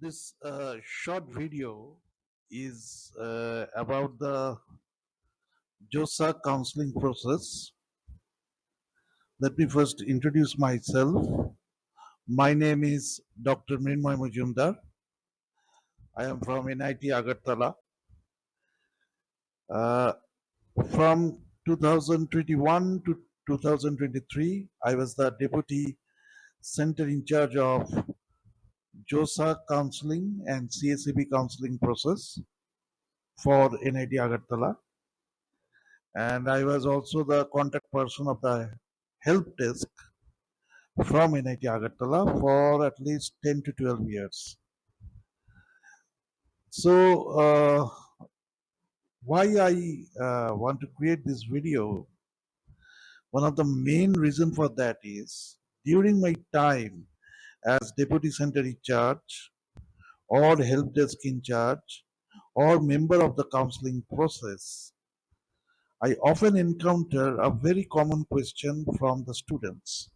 This short video is about the JoSAA counseling process. Let me first introduce myself. My name is Dr. Mrinmoy Majumdar. I am from NIT Agartala. Uh, from 2021 to 2023, I was the Deputy Center in charge of JoSAA Counselling and CSEB counseling process for NIT Agartala. And I was also the contact person of the help desk from NIT Agartala for at least 10 to 12 years. So, why I want to create this video, one of the main reason for that is during my time as Deputy Center in charge or help desk in charge or member of the counseling process, I often encounter a very common question from the students.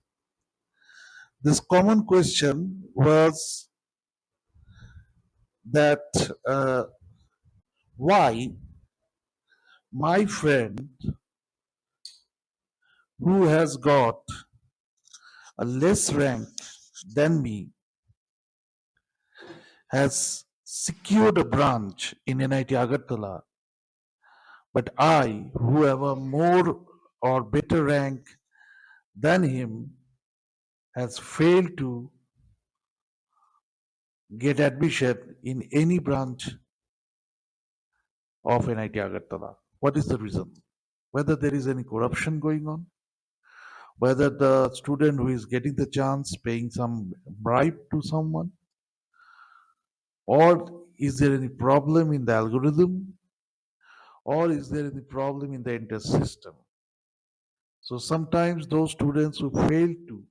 This common question was that why my friend who has got a less rank than me has secured a branch in NIT Agartala, but I, who have a more or better rank than him, has failed to get admission in any branch of NIT Agartala. What is the reason? Whether there is any corruption going on, whether the student who is getting the chance paying some bribe to someone, or is there any problem in the algorithm, or is there any problem in the entire system? So sometimes those students who fail to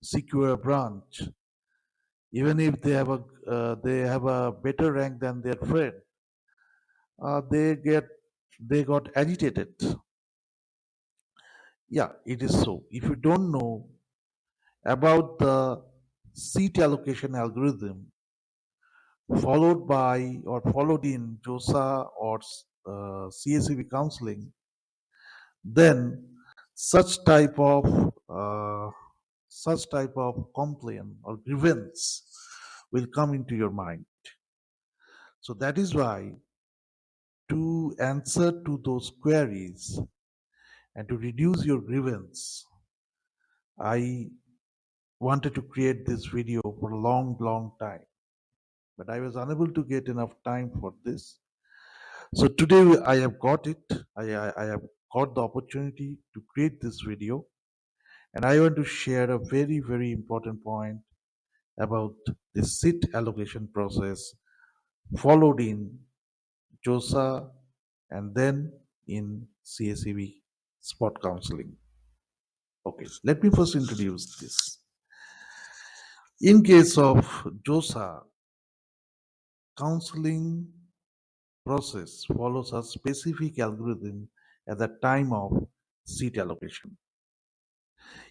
secure a branch, even if they have a better rank than their friend, they got agitated. Yeah, it is so. If you don't know about the seat allocation algorithm followed by or followed in JoSAA or CSEB counseling, then such type of uh, such type of complaint or grievance will come into your mind. So that is why, to answer to those queries and to reduce your grievance, I wanted to create this video for a long time, but I was unable to get enough time for this. So today I have got it. I have got the opportunity to create this video, and I want to share a very important point about the seat allocation process followed in JoSAA and then in CSEB spot counseling. Okay, let me first introduce this. In case of JoSAA, counseling process follows a specific algorithm at the time of seat allocation.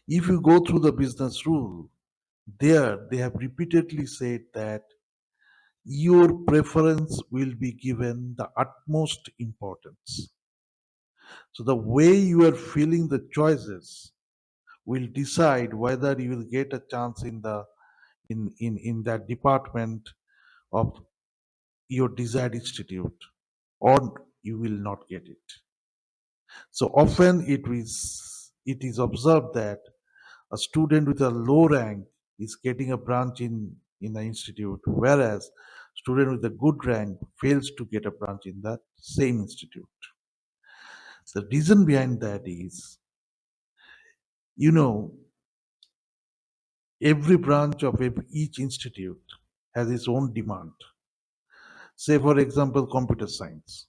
If you go through the business rule, there they have repeatedly said that your preference will be given the utmost importance. So the way you are feeling the choices will decide whether you will get a chance in the in that department of your desired institute or you will not get it. So often it is observed that a student with a low rank is getting a branch in the institute, whereas student with a good rank fails to get a branch in that same institute. The reason behind that is, you know, every branch of each institute has its own demand. Say, for example, computer science.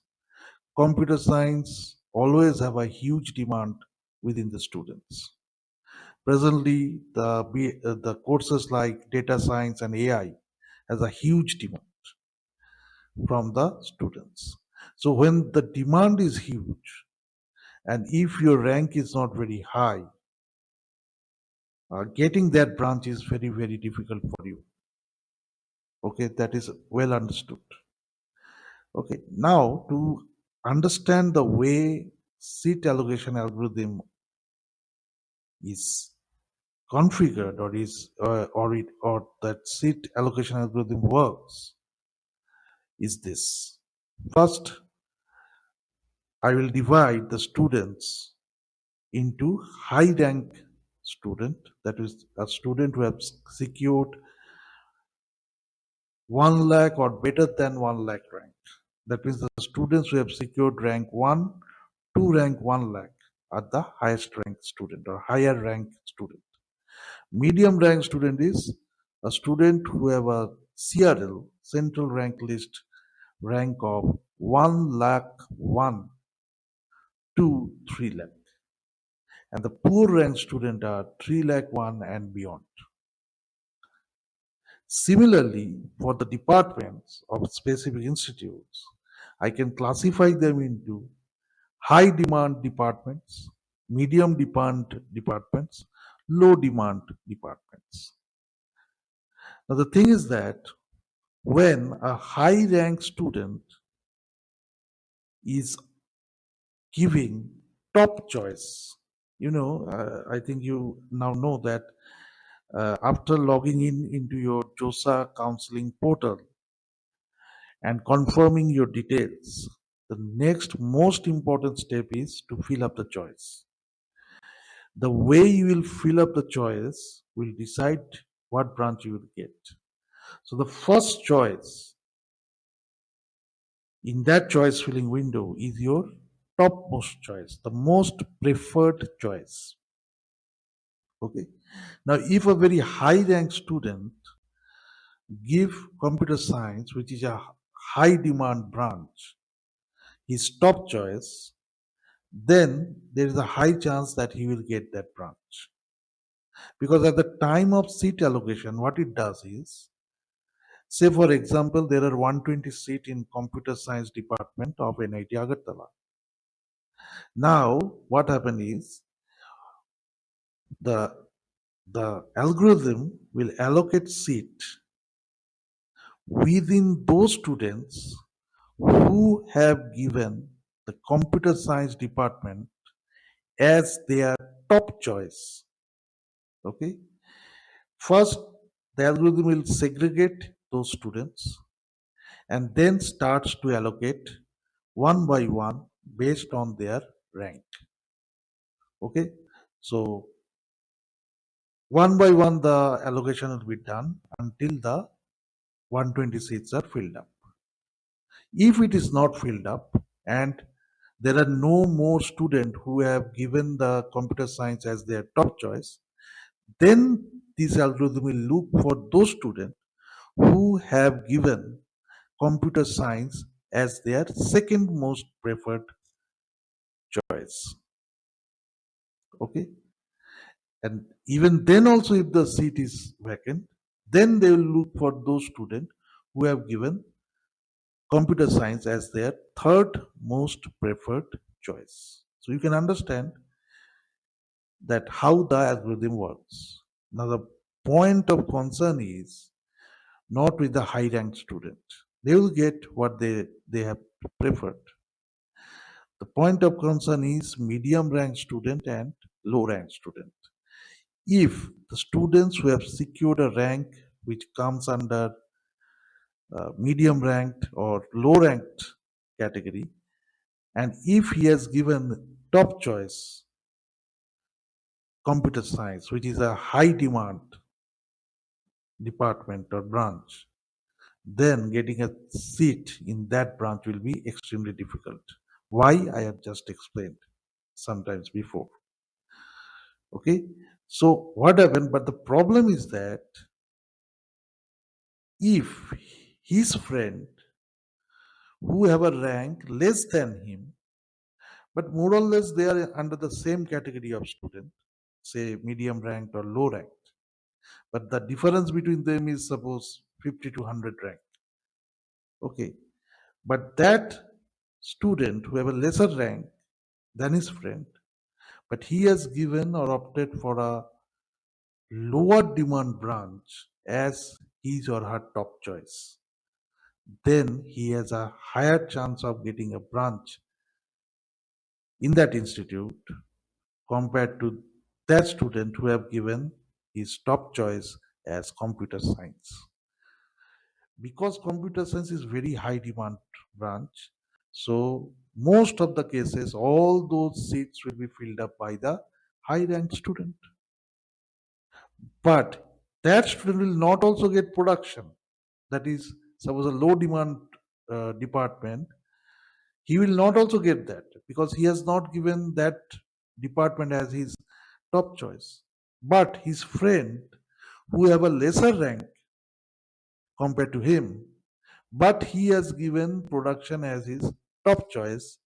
Computer science always have a huge demand within the students. Presently, the courses like data science and AI has a huge demand from the students. So when the demand is huge, and if your rank is not very high, getting that branch is very difficult for you. Okay, that is well understood. Okay, now to understand the way seat allocation algorithm is configured or that seat allocation algorithm works is this. First, I will divide the students into high rank student, that is a student who has secured 1 lakh or better than 1 lakh rank. That means the students who have secured rank 1 to rank 1 lakh are the highest ranked student or higher ranked student. Medium rank student is a student who have a CRL, central rank list, rank of 1 lakh 1 to 3 lakh. And the poor rank student are 3 lakh 1 and beyond. Similarly, for the departments of specific institutes, I can classify them into high demand departments, medium demand departments, low demand departments. Now, the thing is that when a high rank student is giving top choice, I think you now know that after logging in into your JoSAA Counselling portal and confirming your details, the next most important step is to fill up the choice. The way you will fill up the choice will decide what branch you will get. So the first choice in that choice filling window is your topmost choice, the most preferred choice. Okay. Now, if a very high rank student give computer science, which is a high demand branch, his top choice, then there is a high chance that he will get that branch. Because at the time of seat allocation, what it does is, say for example, there are 120 seats in computer science department of NIT Agartala. Now, what happened is the the algorithm will allocate seat within those students who have given the computer science department as their top choice. Okay. First, the algorithm will segregate those students and then starts to allocate one by one based on their rank. Okay. So one by one, the allocation will be done until the 120 seats are filled up. If it is not filled up and there are no more students who have given the computer science as their top choice, then this algorithm will look for those students who have given computer science as their second most preferred choice. Okay. And even then also if the seat is vacant, then they will look for those students who have given computer science as their third most preferred choice. So you can understand that how the algorithm works. Now the point of concern is not with the high ranked student. They will get what they have preferred. The point of concern is medium ranked student and low ranked student. If the students who have secured a rank which comes under medium ranked or low ranked category, and if he has given top choice computer science, which is a high demand department or branch, then getting a seat in that branch will be extremely difficult. Why? I have just explained sometimes before. Okay. So what happened? But the problem is that if his friend who have a rank less than him, but more or less they are under the same category of student, say medium ranked or low ranked, but the difference between them is suppose 50 to 100 rank. Okay. But that student who have a lesser rank than his friend, but he has given or opted for a lower demand branch as his or her top choice, then he has a higher chance of getting a branch in that institute compared to that student who have given his top choice as computer science. Because computer science is very high demand branch, so most of the cases all those seats will be filled up by the high ranked student. But that student will not also get production. That is, suppose a low demand department, he will not also get that because he has not given that department as his top choice. But his friend who have a lesser rank compared to him, but he has given production as his top choice,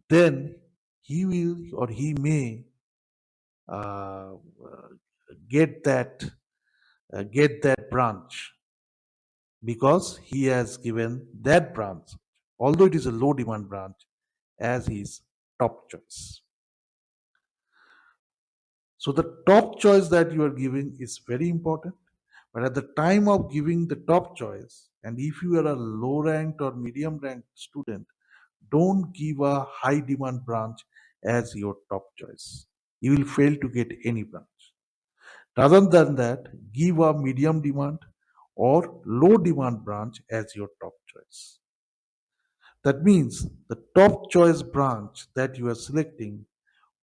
then he will or he may uh, get that branch because he has given that branch, although it is a low demand branch, as his top choice. So the top choice that you are giving is very important. But at the time of giving the top choice, and if you are a low ranked or medium ranked student, don't give a high demand branch as your top choice. You will fail to get any branch. Rather than that, give a medium demand or low demand branch as your top choice. That means the top choice branch that you are selecting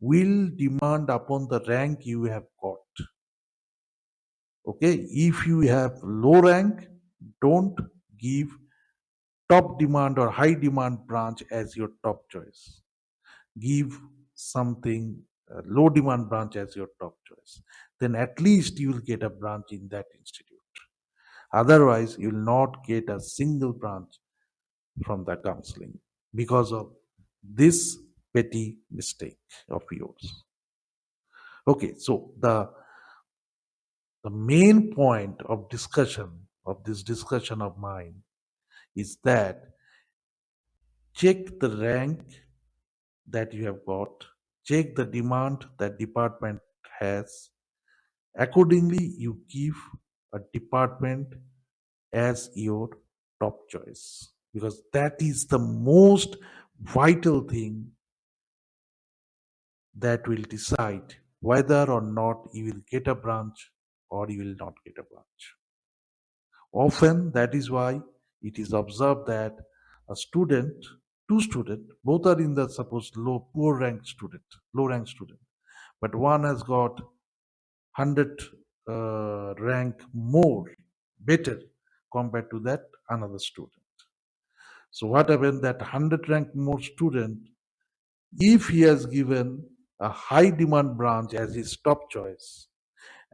will demand upon the rank you have got. Okay, if you have low rank, don't give top demand or high demand branch as your top choice. Give something low demand branch as your top choice. Then at least you will get a branch in that institute. Otherwise, you will not get a single branch from the counseling because of this petty mistake of yours. Okay, so the main point of discussion of this discussion of mine is that check the rank that you have got, check the demand that department has. Accordingly, you give a department as your top choice because that is the most vital thing that will decide whether or not you will get a branch or you will not get a branch. Often, that is why it is observed that a student, two students, both are in the supposed low, poor ranked student, low ranked student, but one has got 100 rank more, better compared to that another student. So what happened that 100 rank more student, if he has given a high demand branch as his top choice,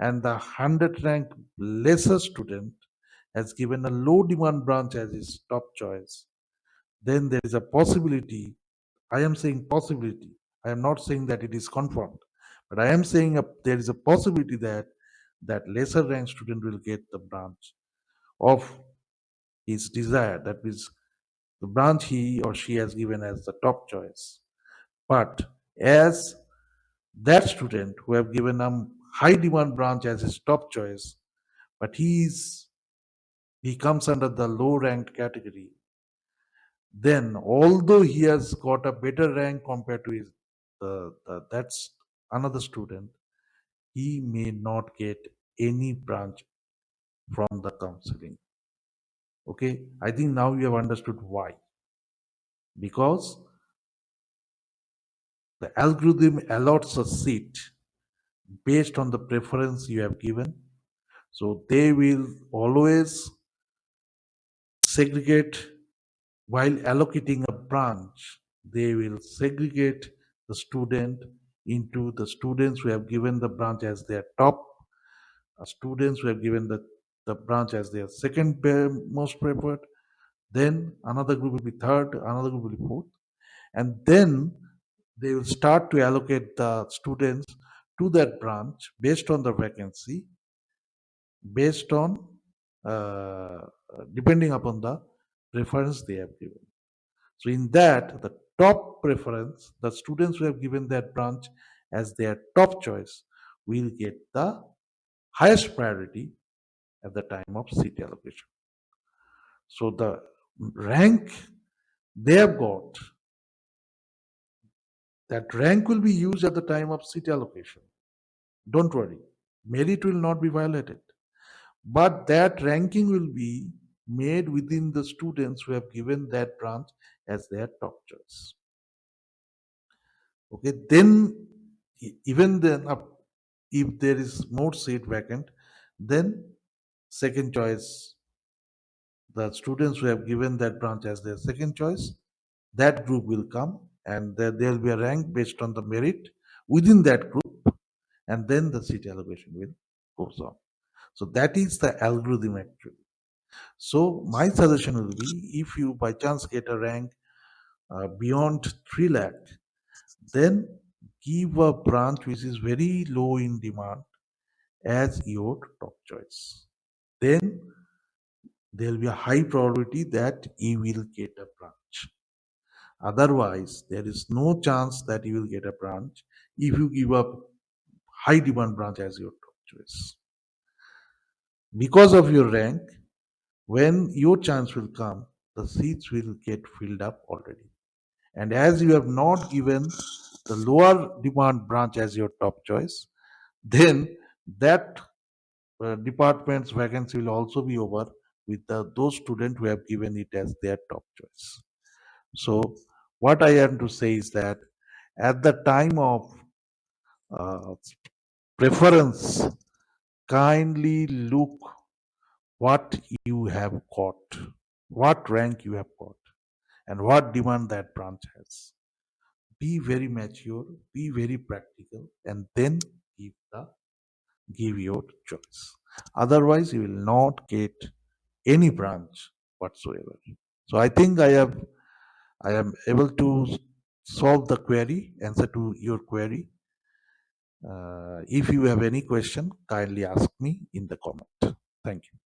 and the 100 rank lesser student has given a low demand branch as his top choice, then there is a possibility. I am saying possibility. I am not saying that it is confirmed, but I am saying there is a possibility that that lesser ranked student will get the branch of his desire. That means the branch he or she has given as the top choice. But as that student who have given a high demand branch as his top choice, but he comes under the low ranked category, then although he has got a better rank compared to his that's another student, he may not get any branch from the counseling. Okay, I think now you have understood why. Because the algorithm allots a seat based on the preference you have given. So they will always segregate while allocating a branch, they will segregate the student into the students who have given the branch as their top, students who have given the branch as their second most preferred, then another group will be third, another group will be fourth, and then they will start to allocate the students to that branch based on the vacancy, based on uh, depending upon the preference they have given. So in that, the top preference, the students who have given that branch as their top choice will get the highest priority, at the time of seat allocation. So the rank they have got, that rank will be used at the time of seat allocation. Don't worry, merit will not be violated. But that ranking will be made within the students who have given that branch as their top choice. Okay, then even then, if there is more seat vacant, then second choice, the students who have given that branch as their second choice, that group will come and there will be a rank based on the merit within that group, and then the seat allocation will goes on. So that is the algorithm actually. So my suggestion will be, if you by chance get a rank beyond 3 lakh, then give a branch which is very low in demand as your top choice. Then there will be a high probability that you will get a branch. Otherwise, there is no chance that you will get a branch if you give up high demand branch as your top choice. Because of your rank, when your chance will come, the seats will get filled up already. And as you have not given the lower demand branch as your top choice, then that department's vacancy will also be over with those students who have given it as their top choice. So, what I am to say is that at the time of uh, preference, kindly look what you have got, what rank you have got, and what demand that branch has. Be very mature, be very practical, and then give your choice. Otherwise, you will not get any branch whatsoever. So I think I am able to solve the query, answer to your query. If you have any question, kindly ask me in the comment. Thank you.